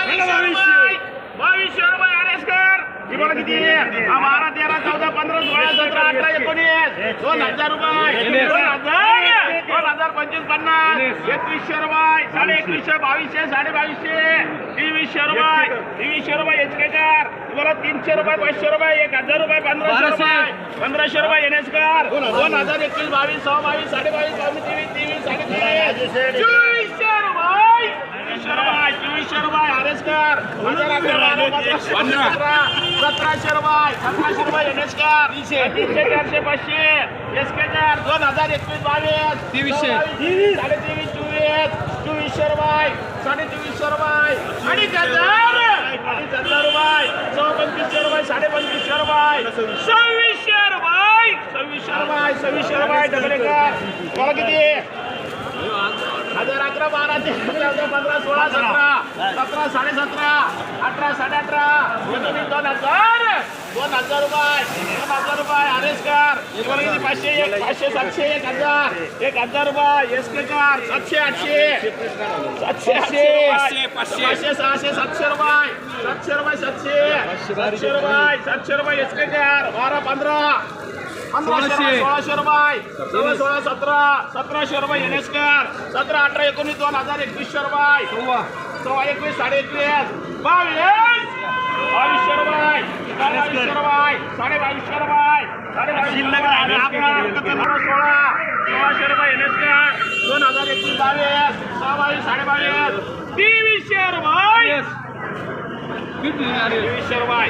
2200 रुपये आरेसकर. ही बघा किती 12 13 14 15 16 17 18 19 2000 रुपये 2000 25 50 2100 रुपये 2150 2200 2250 2300 रुपये 2300 रुपये एचकेकर. तुम्हाला 300 रुपये 500 रुपये 1000 रुपये 1500 रुपये 1500 रुपये एनएसकर. 2021 22 22 22 23 23 2400 रुपये आरेसकर. 1700 रुपये एनएसकर. 300 400 500 एसकेकर. 2021 22 2300 23 2400 रुपये 2400 रुपये 2500 रुपये 2500 रुपये 2500 रुपये 2500 रुपये 2600 रुपये 2600 रुपये डबलेकर. मला किती 1000 11 12 13 14 15 16 17 17 17.5 18 18.5 2000 रुपये 2000 रुपये आरेसकर. 500 500 700 1000 रुपये एसकेकर. 700 800 700 500 600 700 रुपये 700 रुपये एसकेकर. 12 15 1600 रुपये 16 17 1700 रुपये एनएसकर. 17 18 19 2021 रुपये 21 21 2200 रुपये 2200 रुपये 2250 रुपये 1600 रुपये एनएसकर. 2021 22 22 22 2300 रुपये 2300 रुपये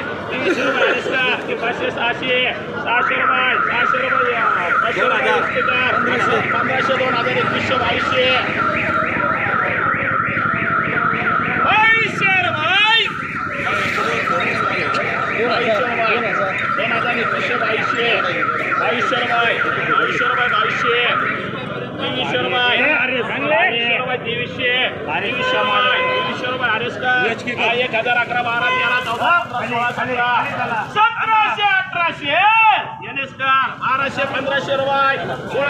एनएसकर. 500 600 600 रुपये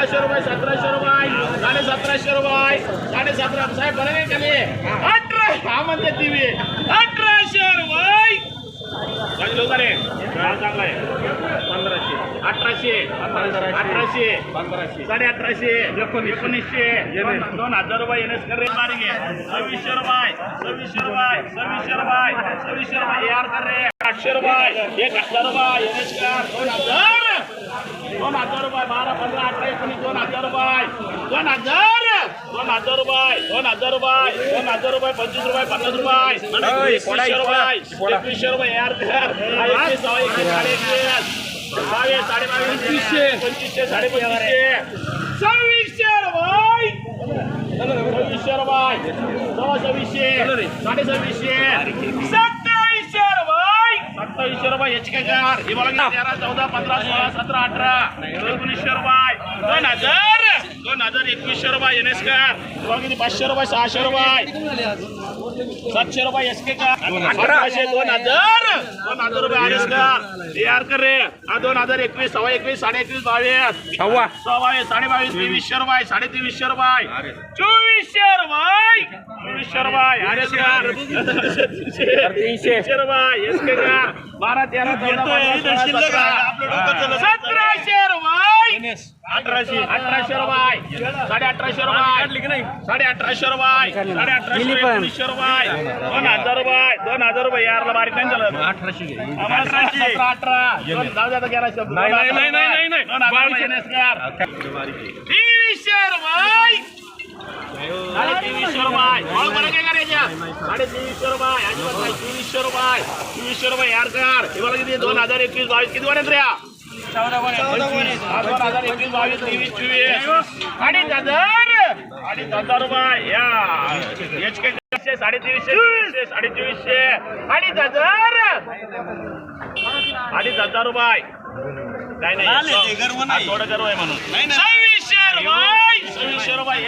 600 रुपये 500 रुपये एनएसकर. 1500 2021 2200 चांगला आहे 1500 1800 1800 1800 1900 2000 रुपये एनएसकर. 2600 रुपये 2600 रुपये 2600 रुपये 2600 रुपये यार कर रे. 800 रुपये 1000 रुपये एनएसकर. 2000 रुपये 12 15 18 19 2000 रुपये 2000 रुपये 2000 रुपये 25 रुपये 50 रुपये 2100 रुपये यार कर. 21 22 22 2500 2500 2600 रुपये 2600 रुपये 2600 2700 रुपये 2700 रुपये एचकेकर. ही बघा 13 14 15 16 17 18 1900 रुपये 2021 रुपये एनएसकर. 500 रुपये 600 रुपये 700 रुपये एसकेकर. 1800 2000 रुपये आरेसकर. यार कर रे. 2021 21 21 22 22 2300 रुपये 2300 रुपये 2400 रुपये आरेसकर. 300 रुपये एसकेकर. 12 13 14 1700 1700 रुपये 1800 रुपये 1850 रुपये 1850 रुपये 1900 रुपये 2000 रुपये यारला बारीक नाही झालं. 1800 18 जाऊ द्या 1100 नाही 2300 रुपये 2300 रुपये बरं काय करायच्या 2300 रुपये 2300 रुपये 2300 रुपये यार कर. हे बघा किती 2021 22 किती वाढत रे. 2021 22 23 24 2000 रुपये या एचके 2300 2400 2000 रुपये काय नाही थोडं गर्व आहे म्हणून 2600 रुपये